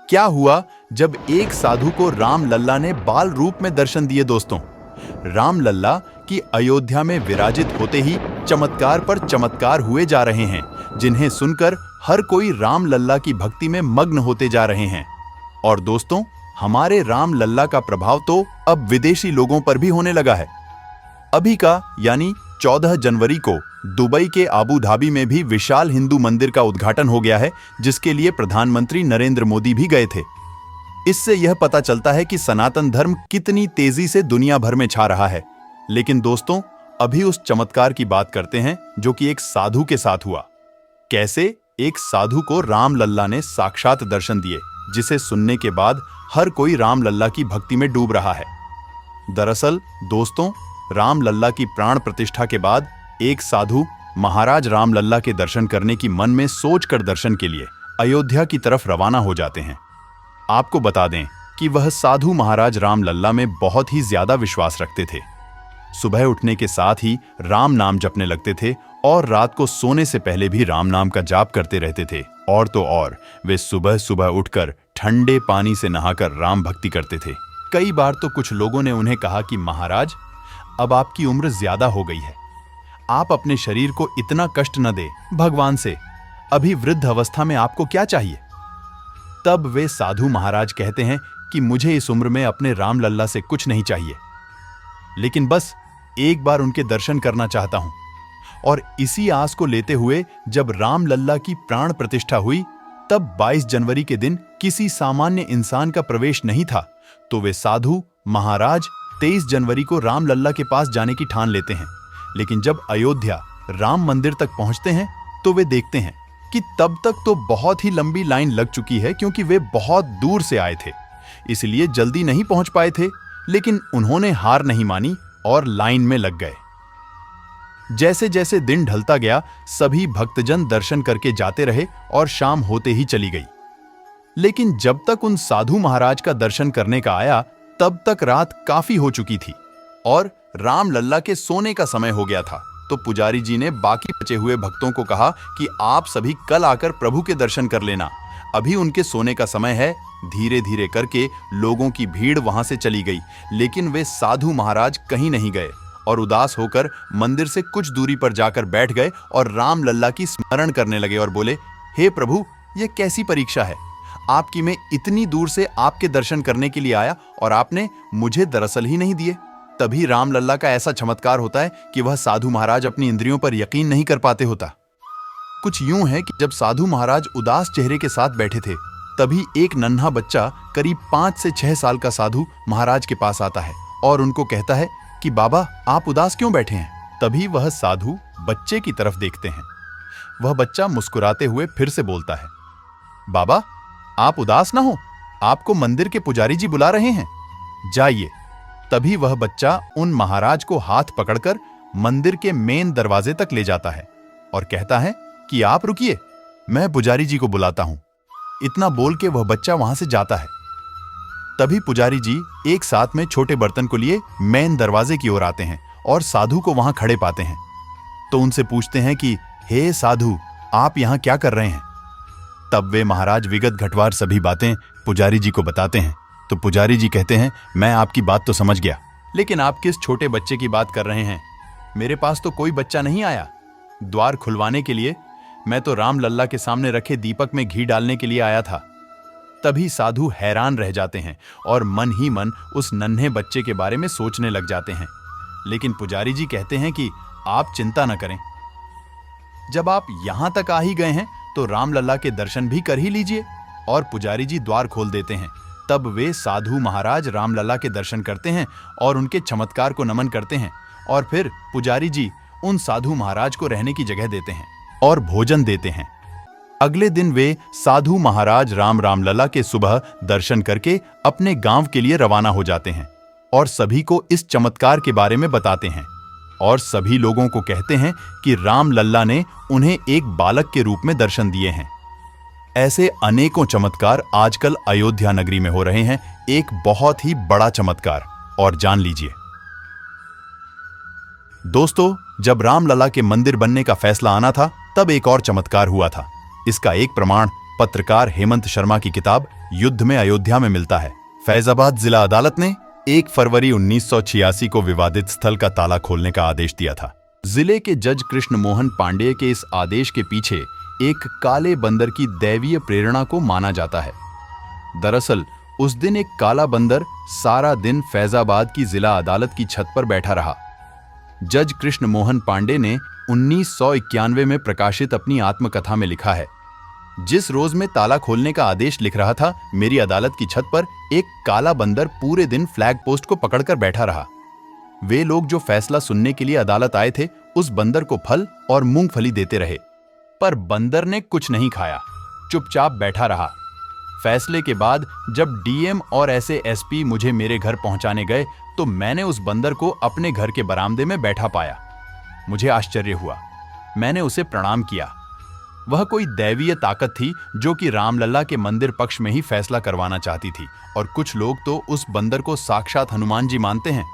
क्या हुआ जब एक साधु को राम लल्ला ने बाल रूप में दर्शन दिए। दोस्तों, राम लल्ला की अयोध्या में विराजित होते ही चमत्कार पर चमत्कार हुए जा रहे हैं, जिन्हें सुनकर हर कोई राम लल्ला की भक्ति में मग्न होते जा रहे हैं। और दोस्तों, हमारे राम लल्ला का प्रभाव तो अब विदेशी लोगों पर भी होने लगा है। अभी का यानी 14 जनवरी को दुबई के आबू धाबी में भी विशाल हिंदू मंदिर का उद्घाटन हो गया है, जिसके लिए प्रधानमंत्री नरेंद्र मोदी भी गए थे। इससे यह पता चलता है कि सनातन धर्म कितनी तेजी से दुनिया भर में छा रहा है। लेकिन दोस्तों, अभी उस चमत्कार की बात करते हैं जो कि एक साधु के साथ हुआ। कैसे एक साधु को राम लल्ला ने साक्षात दर्शन दिए, जिसे सुनने के बाद हर कोई राम लल्ला की भक्ति में डूब रहा है। दरअसल दोस्तों, राम लल्ला की प्राण प्रतिष्ठा के बाद एक साधु महाराज राम लल्ला के दर्शन करने की मन में सोचकर दर्शन के लिए अयोध्या की तरफ रवाना हो जाते हैं। आपको बता दें कि वह साधु महाराज राम लल्ला में बहुत ही ज्यादा विश्वास रखते थे। सुबह उठने के साथ ही राम नाम जपने लगते थे और रात को सोने से पहले भी राम नाम का जाप करते रहते थे। और तो और वे सुबह सुबह उठकर ठंडे पानी से नहाकर राम भक्ति करते थे। कई बार तो कुछ लोगों ने उन्हें कहा कि महाराज, अब आपकी उम्र ज्यादा हो गई है, आप अपने शरीर को इतना कष्ट न दे भगवान से, अभी वृद्ध अवस्था में आपको क्या चाहिए। तब वे साधु महाराज कहते हैं कि मुझे इस उम्र में अपने राम लल्ला से कुछ नहीं चाहिए, लेकिन बस एक बार उनके दर्शन करना चाहता हूं। और इसी आस को लेते हुए जब राम लल्ला की प्राण प्रतिष्ठा हुई, तब 22 जनवरी के दिन किसी सामान्य इंसान का प्रवेश नहीं था, तो वे साधु महाराज 23 जनवरी को राम लल्ला के पास जाने की ठान लेते हैं। लेकिन जब अयोध्या राम मंदिर तक पहुंचते हैं तो वे देखते हैं कि तब तक तो बहुत ही लंबी लाइन लग चुकी है, क्योंकि वे बहुत दूर से आए थे, इसलिए जल्दी नहीं पहुंच पाए थे। लेकिन उन्होंने हार नहीं मानी और लाइन में लग गए। जैसे जैसे दिन ढलता गया, सभी भक्तजन दर्शन करके जाते रहे और शाम होते ही चली गई। लेकिन जब तक उन साधु महाराज का दर्शन करने का आया, तब तक रात काफी हो चुकी थी और राम लल्ला के सोने का समय हो गया था। तो पुजारी जी ने बाकी बचे हुए भक्तों को कहा कि आप सभी कल आकर प्रभु के दर्शन कर लेना, अभी उनके सोने का समय है। धीरे धीरे करके लोगों की भीड़ वहां से चली गई, लेकिन वे साधु महाराज कहीं नहीं गए और उदास होकर मंदिर से कुछ दूरी पर जाकर बैठ गए और राम लल्ला की स्मरण करने लगे और बोले, हे प्रभु, ये कैसी परीक्षा है आपकी, मैं इतनी दूर से आपके दर्शन करने के लिए आया और आपने मुझे दरअसल ही नहीं दिए। तभी राम लल्ला का ऐसा चमत्कार होता है कि वह साधु महाराज अपनी इंद्रियों पर यकीन नहीं कर पाते होता। कुछ यूं है कि जब साधु महाराज उदास चेहरे के साथ बैठे थे, तभी एक नन्हा बच्चा करीब 5 से 6 साल का साधु महाराज के पास आता है और उनको कहता है कि बाबा, आप उदास क्यों बैठे हैं। तभी वह साधु बच्चे की तरफ देखते हैं। वह बच्चा मुस्कुराते हुए फिर से बोलता है, बाबा, आप उदास ना हो, आपको मंदिर के पुजारी जी बुला रहे हैं, जाइए। तभी वह बच्चा उन महाराज को हाथ पकड़कर मंदिर के मेन दरवाजे तक ले जाता है और कहता है कि आप रुकिए, मैं पुजारी जी को बुलाता हूं। इतना बोल के वह बच्चा वहां से जाता है। तभी पुजारी जी एक साथ में छोटे बर्तन को लिए मेन दरवाजे की ओर आते हैं और साधु को वहां खड़े पाते हैं। तो उनसे पूछते हैं कि हे साधु, आप यहां क्या कर रहे हैं। तब वे महाराज विगत घटवार सभी बातें पुजारी जी को बताते हैं। तो पुजारी जी कहते हैं, मैं आपकी बात तो समझ गया, लेकिन आप किस छोटे बच्चे की बात कर रहे हैं। मेरे पास तो कोई बच्चा नहीं आया द्वार खुलवाने के लिए, मैं तो राम लल्ला के सामने रखे दीपक में घी डालने के लिए आया था। तभी साधु हैरान रह जाते हैं और मन ही मन उस नन्हे बच्चे के बारे में सोचने लग जाते हैं। लेकिन पुजारी जी कहते हैं कि आप चिंता न करें, जब आप यहां तक आ ही गए हैं तो राम लल्ला के दर्शन भी कर ही लीजिए। और पुजारी जी द्वार खोल देते हैं। तब वे साधु महाराज राम लल्ला के दर्शन करते हैं और उनके चमत्कार को नमन करते हैं। और फिर पुजारी जी उन साधु महाराज को रहने की जगह देते हैं और भोजन देते हैं। अगले दिन वे साधु महाराज राम लल्ला के सुबह दर्शन करके अपने गांव के लिए रवाना हो जाते हैं और सभी को इस चमत्कार के बारे में बताते हैं और सभी लोगों को कहते हैं कि राम लल्ला ने उन्हें एक बालक के रूप में दर्शन दिए हैं। ऐसे अनेकों चमत्कार आजकल अयोध्या नगरी में हो रहे हैं। एक बहुत ही बड़ा चमत्कार, और जान लीजिए दोस्तों, जब रामलला के मंदिर बनने का फैसला आना था, तब एक और चमत्कार हुआ था। इसका एक प्रमाण पत्रकार हेमंत शर्मा की किताब युद्ध में अयोध्या में मिलता है। फैजाबाद जिला अदालत ने 1 फरवरी 1986 को विवादित स्थल का ताला खोलने का आदेश दिया था। जिले के जज कृष्ण मोहन पांडेय के इस आदेश के पीछे एक काले बंदर की दैवीय प्रेरणा को माना जाता है। दरअसल उस दिन एक काला बंदर सारा दिन फैजाबाद की जिला अदालत की छत पर बैठा रहा। जज कृष्ण मोहन पांडे ने 1991 में प्रकाशित अपनी आत्मकथा में लिखा है, जिस रोज मैं ताला खोलने का आदेश लिख रहा था, मेरी अदालत की छत पर एक काला बंदर पूरे दिन फ्लैग पोस्ट को पकड़कर बैठा रहा। वे लोग जो फैसला सुनने के लिए अदालत आए थे, उस बंदर को फल और मूंगफली देते रहे, पर बंदर ने कुछ नहीं खाया, चुपचाप बैठा रहा। फैसले के बाद जब डीएम और ऐसे एसपी मुझे मेरे घर पहुंचाने गए तो मैंने उस बंदर को अपने घर के बरामदे में बैठा पाया। मुझे आश्चर्य हुआ। मैंने उसे प्रणाम किया। वह कोई दैवीय ताकत थी जो कि रामलला के मंदिर पक्ष में ही फैसला करवाना चाहती थी, और कुछ लोग तो उस बंदर को साक्षात हनुमान जी मानते हैं।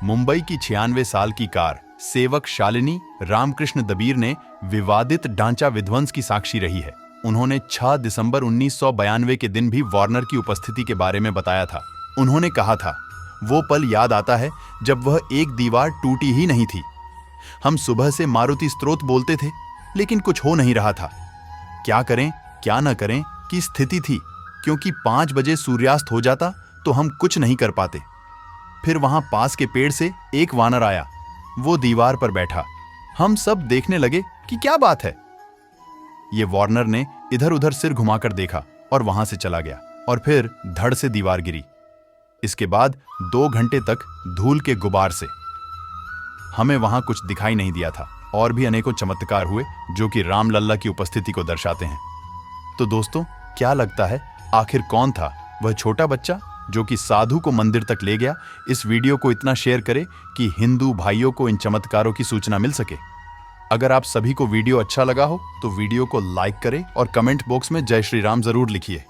मुंबई की 96 साल की कार सेवक शालिनी रामकृष्ण दबीर ने विवादित ढांचा विध्वंस की साक्षी रही है। उन्होंने 6 दिसंबर 1992 के दिन भी वार्नर की उपस्थिति के बारे में बताया था। उन्होंने कहा था, वो पल याद आता है जब वह एक दीवार टूटी ही नहीं थी। हम सुबह से मारुति स्तोत्र बोलते थे, लेकिन कुछ हो नहीं रहा था। क्या करें क्या न करें की स्थिति थी, क्योंकि 5 बजे सूर्यास्त हो जाता तो हम कुछ नहीं कर पाते। फिर वहां पास के पेड़ से एक वानर आया, वो दीवार पर बैठा। हम सब देखने लगे कि क्या बात है। ये वार्नर ने इधर उधर सिर घुमाकर देखा और वहां से चला गया, और फिर धड़ से दीवार गिरी। इसके बाद 2 घंटे तक धूल के गुबार से हमें वहां कुछ दिखाई नहीं दिया था। और भी अनेकों चमत्कार हुए जो कि रामलल्ला की उपस्थिति को दर्शाते हैं। तो दोस्तों, क्या लगता है आखिर कौन था वह छोटा बच्चा जो कि साधु को मंदिर तक ले गया? इस वीडियो को इतना शेयर करें कि हिंदू भाइयों को इन चमत्कारों की सूचना मिल सके। अगर आप सभी को वीडियो अच्छा लगा हो तो वीडियो को लाइक करें और कमेंट बॉक्स में जय श्री राम जरूर लिखिए।